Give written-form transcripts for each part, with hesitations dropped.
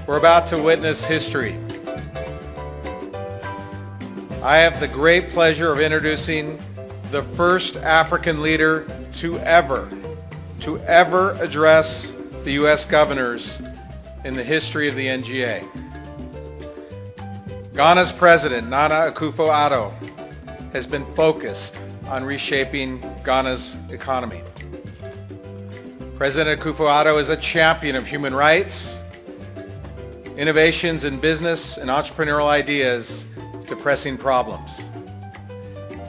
We're about to witness history. I have the great pleasure of introducing the first African leader to ever address the U.S. governors in the history of the NGA. Ghana's president, Nana Akuffo-Addo, has been focused on reshaping Ghana's economy. President Akuffo-Addo is a champion of human rights, innovations in business and entrepreneurial ideas to pressing problems.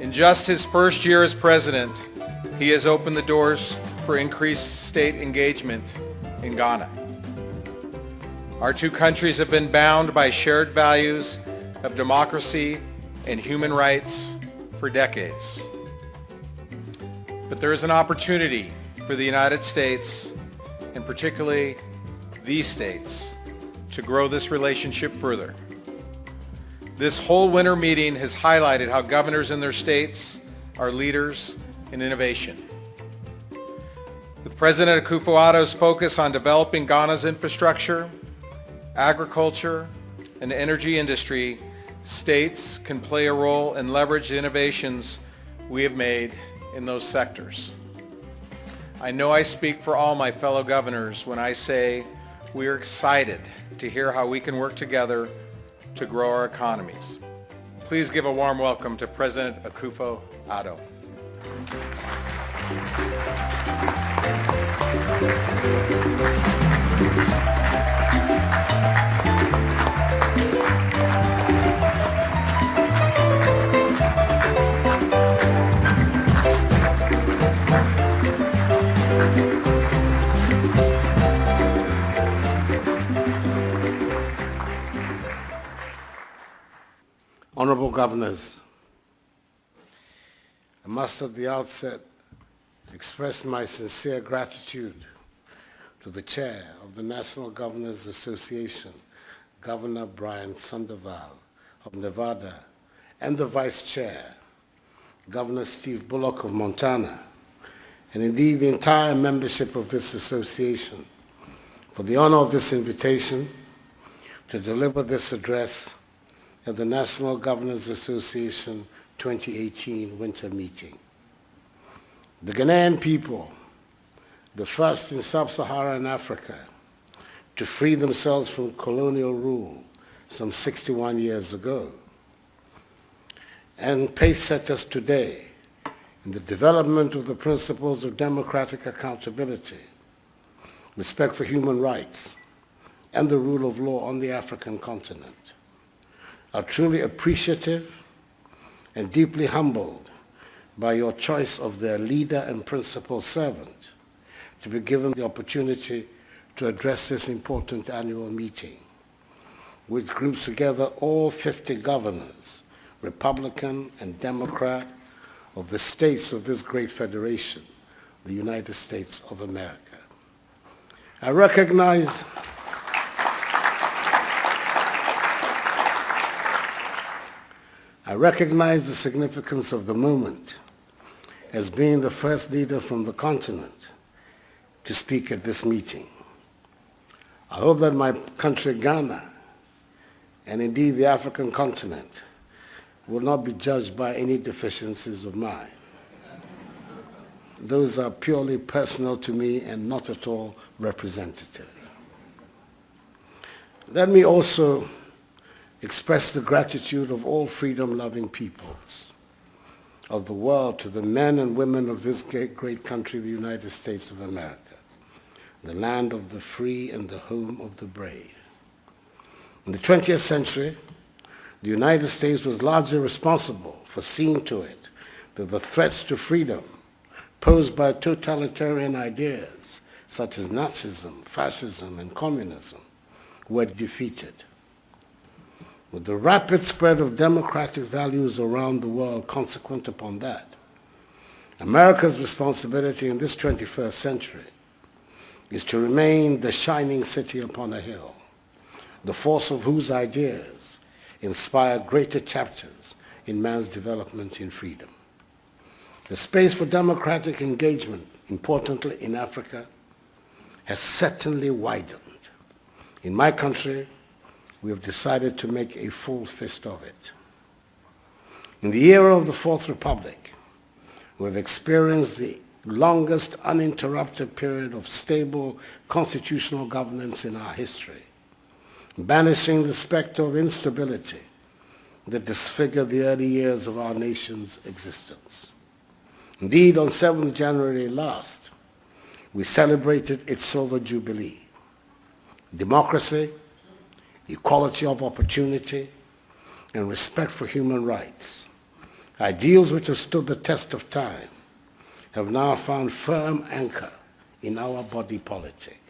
In just his first year as president, he has opened the doors for increased state engagement in Ghana. Our two countries have been bound by shared values of democracy and human rights for decades. But there is an opportunity for the United States, and particularly these states, to grow this relationship further. This whole winter meeting has highlighted how governors in their states are leaders in innovation. With President Akufo-Addo's focus on developing Ghana's infrastructure, agriculture, and energy industry, states can play a role and leverage the innovations we have made in those sectors. I know I speak for all my fellow governors when I say we are excited to hear how we can work together to grow our economies. Please give a warm welcome to President Akufo-Addo. Honorable Governors, I must at the outset express my sincere gratitude to the Chair of the National Governors Association, Governor Brian Sandoval of Nevada, and the Vice Chair, Governor Steve Bullock of Montana, and indeed the entire membership of this association for the honor of this invitation to deliver this address at the National Governors Association 2018 winter meeting. The Ghanaian people, the first in sub-Saharan Africa to free themselves from colonial rule some 61 years ago, and pace-setters today in the development of the principles of democratic accountability, respect for human rights, and the rule of law on the African continent, are truly appreciative and deeply humbled by your choice of their leader and principal servant to be given the opportunity to address this important annual meeting, which groups together all 50 governors, Republican and Democrat, of the states of this great federation, the United States of America. I recognize the significance of the moment as being the first leader from the continent to speak at this meeting. I hope that my country, Ghana, and indeed the African continent, will not be judged by any deficiencies of mine. Those are purely personal to me and not at all representative. Let me also express the gratitude of all freedom-loving peoples of the world to the men and women of this great country, the United States of America, the land of the free and the home of the brave. In the 20th century, the United States was largely responsible for seeing to it that the threats to freedom posed by totalitarian ideas such as Nazism, fascism, and communism were defeated. With the rapid spread of democratic values around the world consequent upon that, America's responsibility in this 21st century is to remain the shining city upon a hill, the force of whose ideas inspire greater chapters in man's development in freedom. The space for democratic engagement, importantly in Africa, has certainly widened In my country, we have decided to make a full fist of it. In the era of the Fourth Republic, we have experienced the longest uninterrupted period of stable constitutional governance in our history, banishing the specter of instability that disfigured the early years of our nation's existence. Indeed, on 7th January last, we celebrated its silver jubilee. Democracy, equality of opportunity, and respect for human rights, ideals which have stood the test of time, have now found firm anchor in our body politic.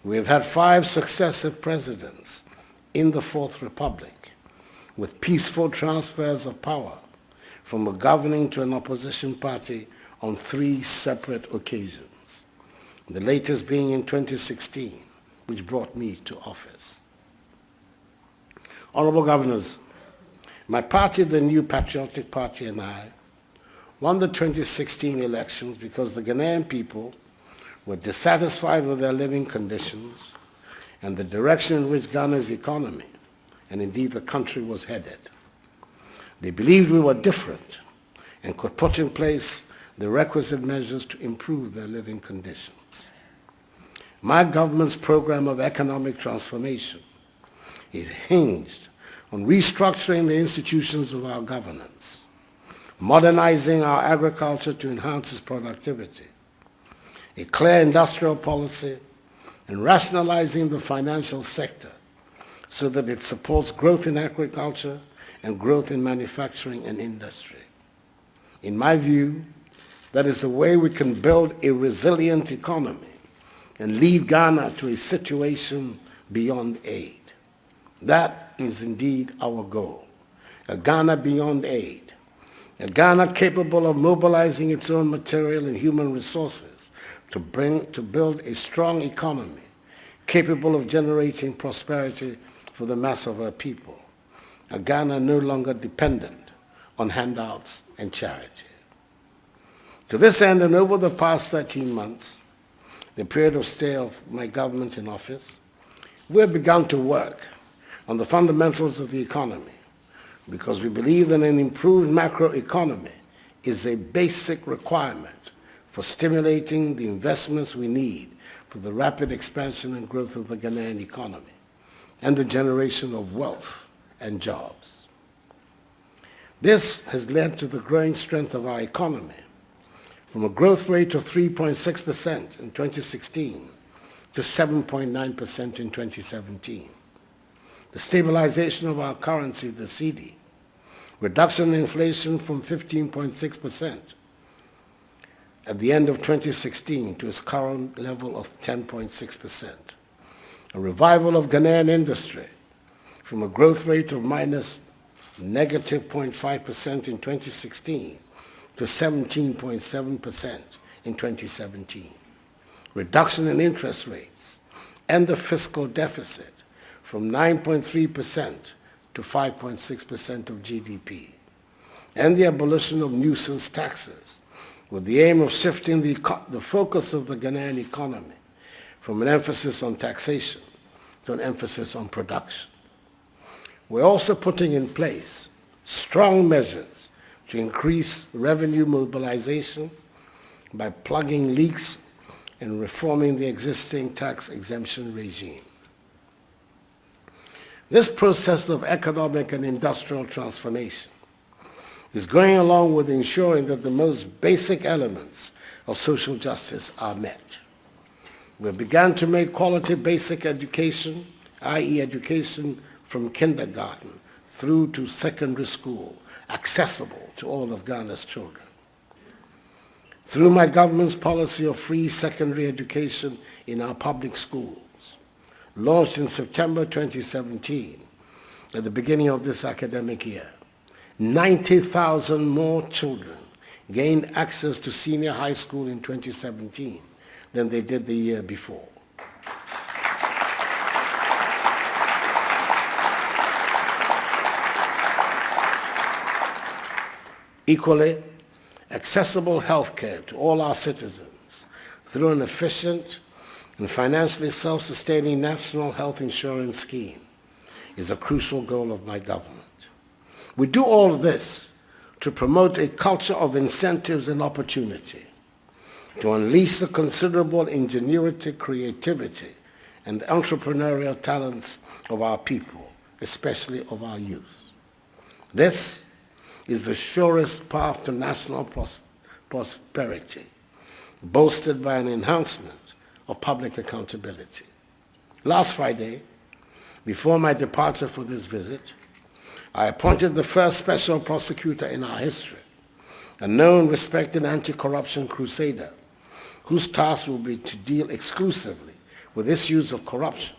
We have had 5 successive presidents in the Fourth Republic with peaceful transfers of power from a governing to an opposition party on 3 separate occasions, the latest being in 2016, which brought me to office. Honorable Governors, my party, the New Patriotic Party, and I won the 2016 elections because the Ghanaian people were dissatisfied with their living conditions and the direction in which Ghana's economy, and indeed the country, was headed. They believed we were different and could put in place the requisite measures to improve their living conditions. My government's program of economic transformation is hinged on restructuring the institutions of our governance, modernizing our agriculture to enhance its productivity, a clear industrial policy, and rationalizing the financial sector so that it supports growth in agriculture and growth in manufacturing and industry. In my view, that is the way we can build a resilient economy and lead Ghana to a situation beyond aid. That is indeed our goal, a Ghana beyond aid, a Ghana capable of mobilizing its own material and human resources to build a strong economy capable of generating prosperity for the mass of our people, a Ghana no longer dependent on handouts and charity. To this end, and over the past 13 months, the period of stay of my government in office, we have begun to work on the fundamentals of the economy because we believe that an improved macroeconomy is a basic requirement for stimulating the investments we need for the rapid expansion and growth of the Ghanaian economy and the generation of wealth and jobs. This has led to the growing strength of our economy from a growth rate of 3.6% in 2016 to 7.9% in 2017. The stabilization of our currency, the cedi, reduction in inflation from 15.6% at the end of 2016 to its current level of 10.6%. A revival of Ghanaian industry from a growth rate of negative 0.5% in 2016 to 17.7% in 2017. Reduction in interest rates and the fiscal deficit from 9.3% to 5.6% of GDP, and the abolition of nuisance taxes with the aim of shifting the focus of the Ghanaian economy from an emphasis on taxation to an emphasis on production. We're also putting in place strong measures to increase revenue mobilization by plugging leaks and reforming the existing tax exemption regime. This process of economic and industrial transformation is going along with ensuring that the most basic elements of social justice are met. We have begun to make quality basic education, i.e. education from kindergarten through to secondary school, accessible to all of Ghana's children. Through my government's policy of free secondary education in our public schools, launched in September 2017, at the beginning of this academic year, 90,000 more children gained access to senior high school in 2017 than they did the year before. Equally, accessible health care to all our citizens through an efficient and financially self-sustaining national health insurance scheme is a crucial goal of my government. We do all of this to promote a culture of incentives and opportunity, to unleash the considerable ingenuity, creativity, and entrepreneurial talents of our people, especially of our youth. This is the surest path to national prosperity, bolstered by an enhancement of public accountability. Last Friday, before my departure for this visit, I appointed the first special prosecutor in our history, a known, respected anti-corruption crusader, whose task will be to deal exclusively with issues of corruption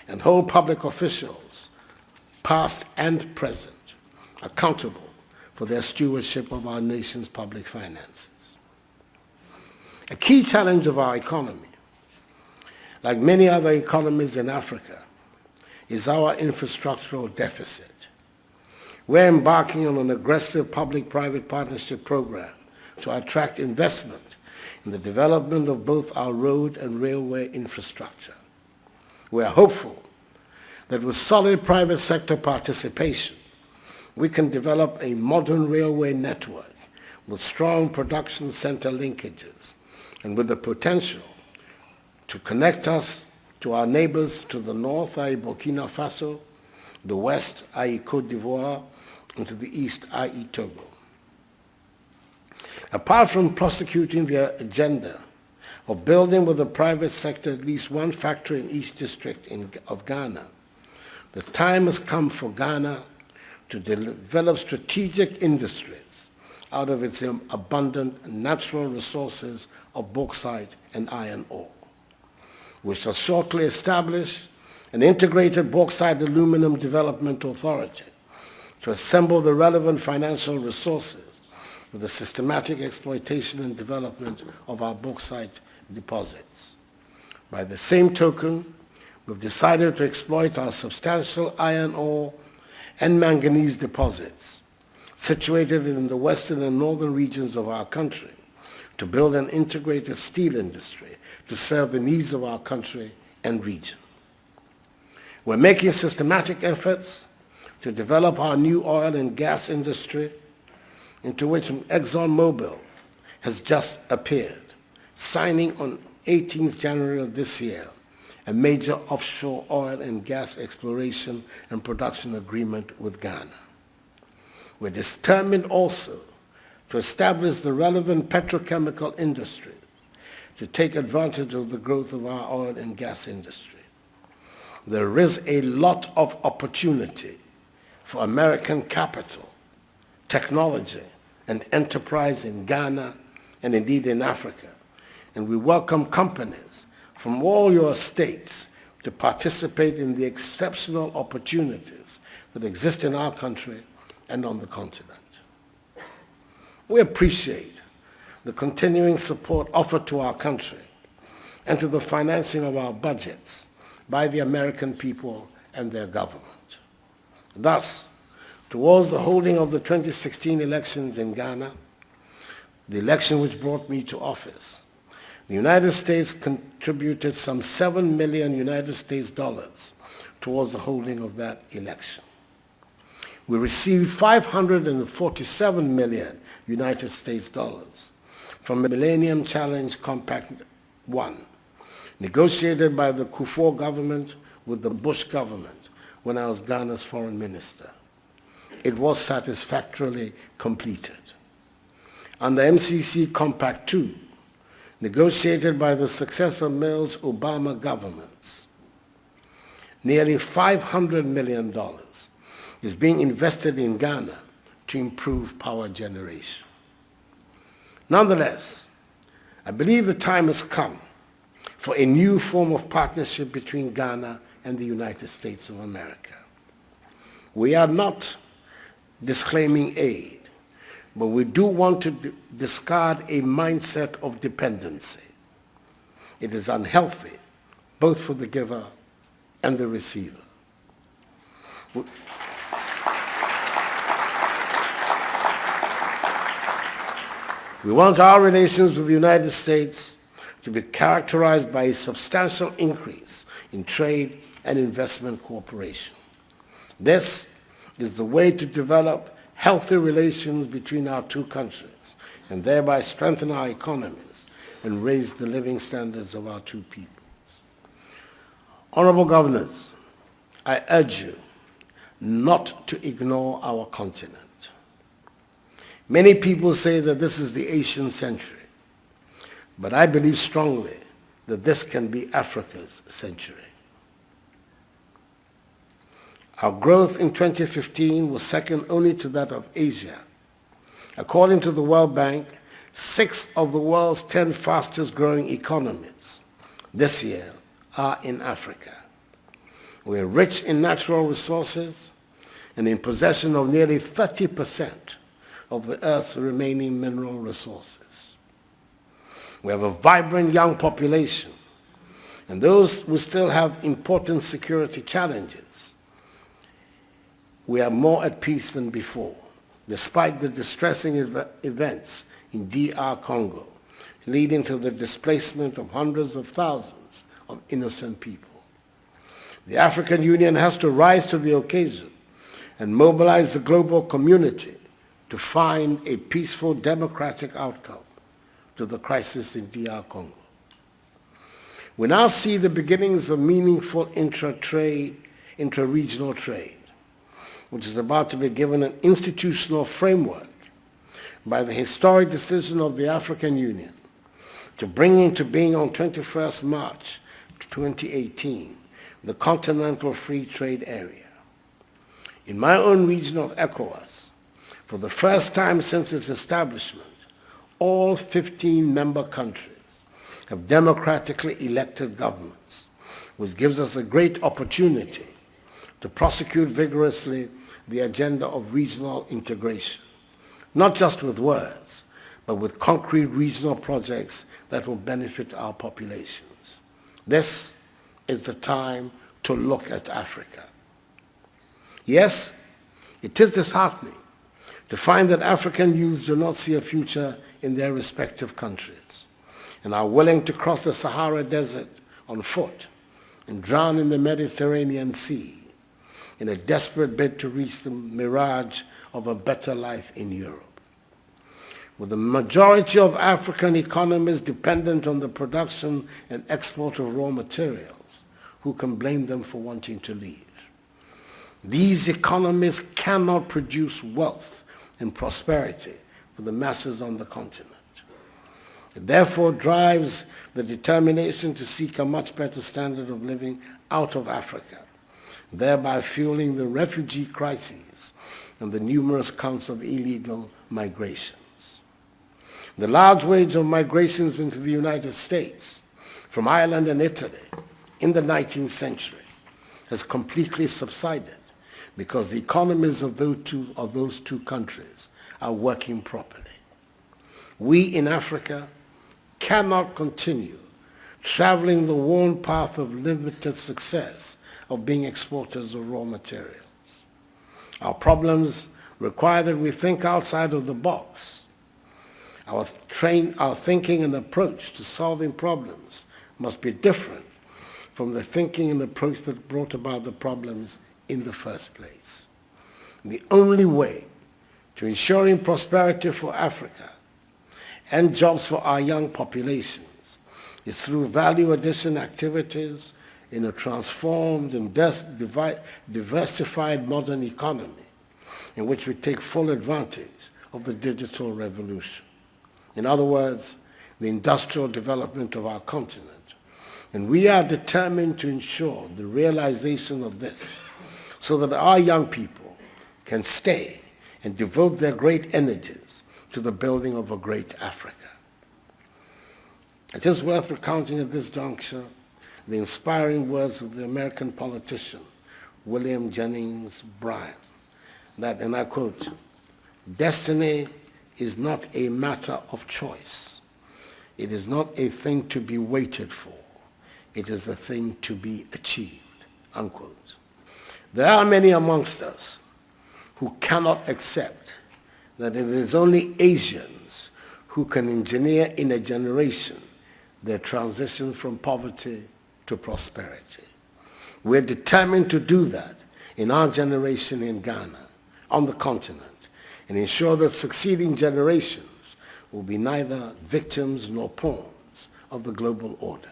and hold public officials, past and present, accountable for their stewardship of our nation's public finances. A key challenge of our economy, like many other economies in Africa, is our infrastructural deficit. We're embarking on an aggressive public-private partnership program to attract investment in the development of both our road and railway infrastructure. We are hopeful that with solid private sector participation, we can develop a modern railway network with strong production center linkages and with the potential to connect us to our neighbors to the north, i.e. Burkina Faso, the west, i.e. Côte d'Ivoire, and to the east, i.e. Togo. Apart from prosecuting the agenda of building with the private sector at least one factory in each district of Ghana, the time has come for Ghana to develop strategic industries out of its abundant natural resources of bauxite and iron ore. We shall shortly establish an integrated bauxite aluminum development authority to assemble the relevant financial resources for the systematic exploitation and development of our bauxite deposits. By the same token, we've decided to exploit our substantial iron ore and manganese deposits situated in the western and northern regions of our country to build an integrated steel industry to serve the needs of our country and region. We're making systematic efforts to develop our new oil and gas industry, into which ExxonMobil has just appeared, signing on 18th January of this year a major offshore oil and gas exploration and production agreement with Ghana. We're determined also to establish the relevant petrochemical industry to take advantage of the growth of our oil and gas industry. There is a lot of opportunity for American capital, technology, and enterprise in Ghana and indeed in Africa, and we welcome companies from all your states to participate in the exceptional opportunities that exist in our country and on the continent. We appreciate the continuing support offered to our country and to the financing of our budgets by the American people and their government. Thus, towards the holding of the 2016 elections in Ghana, the election which brought me to office, the United States contributed some $7 million United States dollars towards the holding of that election. We received $547 million United States dollars from the Millennium Challenge Compact 1, negotiated by the Akuffo government with the Bush government when I was Ghana's foreign minister. It was satisfactorily completed. Under MCC Compact 2, negotiated by the successor Mills Obama governments, nearly $500 million is being invested in Ghana to improve power generation. Nonetheless, I believe the time has come for a new form of partnership between Ghana and the United States of America. We are not disclaiming aid, but we do want to discard a mindset of dependency. It is unhealthy, both for the giver and the receiver. We want our relations with the United States to be characterized by a substantial increase in trade and investment cooperation. This is the way to develop healthy relations between our two countries and thereby strengthen our economies and raise the living standards of our two peoples. Honorable Governors, I urge you not to ignore our continent. Many people say that this is the Asian century, but I believe strongly that this can be Africa's century. Our growth in 2015 was second only to that of Asia. According to the World Bank, 6 of the world's 10 fastest growing economies this year are in Africa. We are rich in natural resources and in possession of nearly 30% of the Earth's remaining mineral resources. We have a vibrant young population, and those who still have important security challenges, we are more at peace than before, despite the distressing events in DR Congo, leading to the displacement of hundreds of thousands of innocent people. The African Union has to rise to the occasion and mobilize the global community to find a peaceful democratic outcome to the crisis in DR Congo. We now see the beginnings of meaningful intra-regional trade, which is about to be given an institutional framework by the historic decision of the African Union to bring into being on 21st March 2018 the Continental Free Trade Area. In my own region of ECOWAS, for the first time since its establishment, all 15 member countries have democratically elected governments, which gives us a great opportunity to prosecute vigorously the agenda of regional integration, not just with words, but with concrete regional projects that will benefit our populations. This is the time to look at Africa. Yes, it is disheartening to find that African youths do not see a future in their respective countries and are willing to cross the Sahara Desert on foot and drown in the Mediterranean Sea in a desperate bid to reach the mirage of a better life in Europe. With the majority of African economies dependent on the production and export of raw materials, who can blame them for wanting to leave? These economies cannot produce wealth and prosperity for the masses on the continent. It therefore drives the determination to seek a much better standard of living out of Africa, thereby fueling the refugee crises and the numerous counts of illegal migrations. The large wave of migrations into the United States from Ireland and Italy in the 19th century has completely subsided because the economies of those two countries are working properly. We in Africa cannot continue traveling the worn path of limited success of being exporters of raw materials. Our problems require that we think outside of the box. Our thinking and approach to solving problems must be different from the thinking and approach that brought about the problems in the first place. The only way to ensuring prosperity for Africa and jobs for our young populations is through value addition activities in a transformed and diversified modern economy in which we take full advantage of the digital revolution. In other words, the industrial development of our continent. And we are determined to ensure the realization of this so that our young people can stay and devote their great energies to the building of a great Africa. It is worth recounting at this juncture the inspiring words of the American politician William Jennings Bryan, that, and I quote, "Destiny is not a matter of choice. It is not a thing to be waited for. It is a thing to be achieved," unquote. There are many amongst us who cannot accept that it is only Asians who can engineer in a generation their transition from poverty to prosperity. We're determined to do that in our generation in Ghana, on the continent, and ensure that succeeding generations will be neither victims nor pawns of the global order.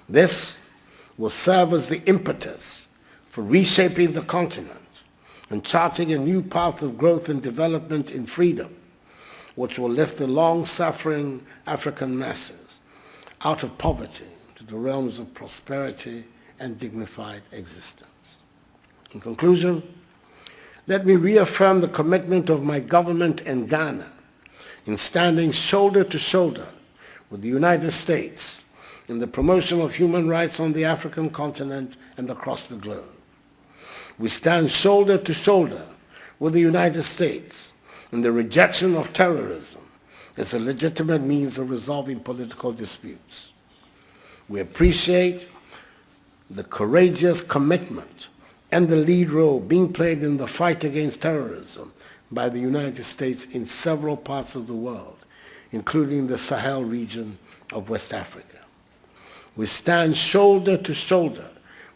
This will serve as the impetus for reshaping the continent and charting a new path of growth and development in freedom, which will lift the long-suffering African masses out of poverty to the realms of prosperity and dignified existence. In conclusion, let me reaffirm the commitment of my government and Ghana in standing shoulder to shoulder with the United States in the promotion of human rights on the African continent and across the globe. We stand shoulder to shoulder with the United States in the rejection of terrorism as a legitimate means of resolving political disputes. We appreciate the courageous commitment and the lead role being played in the fight against terrorism by the United States in several parts of the world, including the Sahel region of West Africa. We stand shoulder to shoulder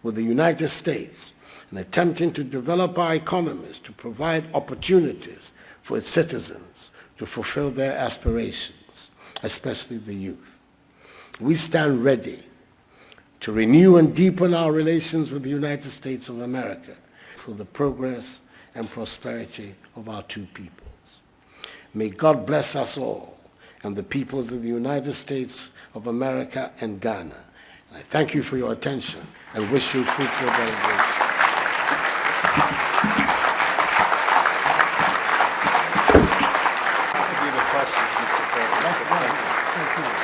with the United States in attempting to develop our economies to provide opportunities for its citizens to fulfill their aspirations, especially the youth. We stand ready to renew and deepen our relations with the United States of America for the progress and prosperity of our two peoples. May God bless us all and the peoples of the United States of America and Ghana. I thank you for your attention and wish you fruitful deliberation.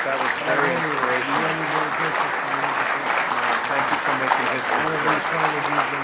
That was very inspirational. Thank you for making history.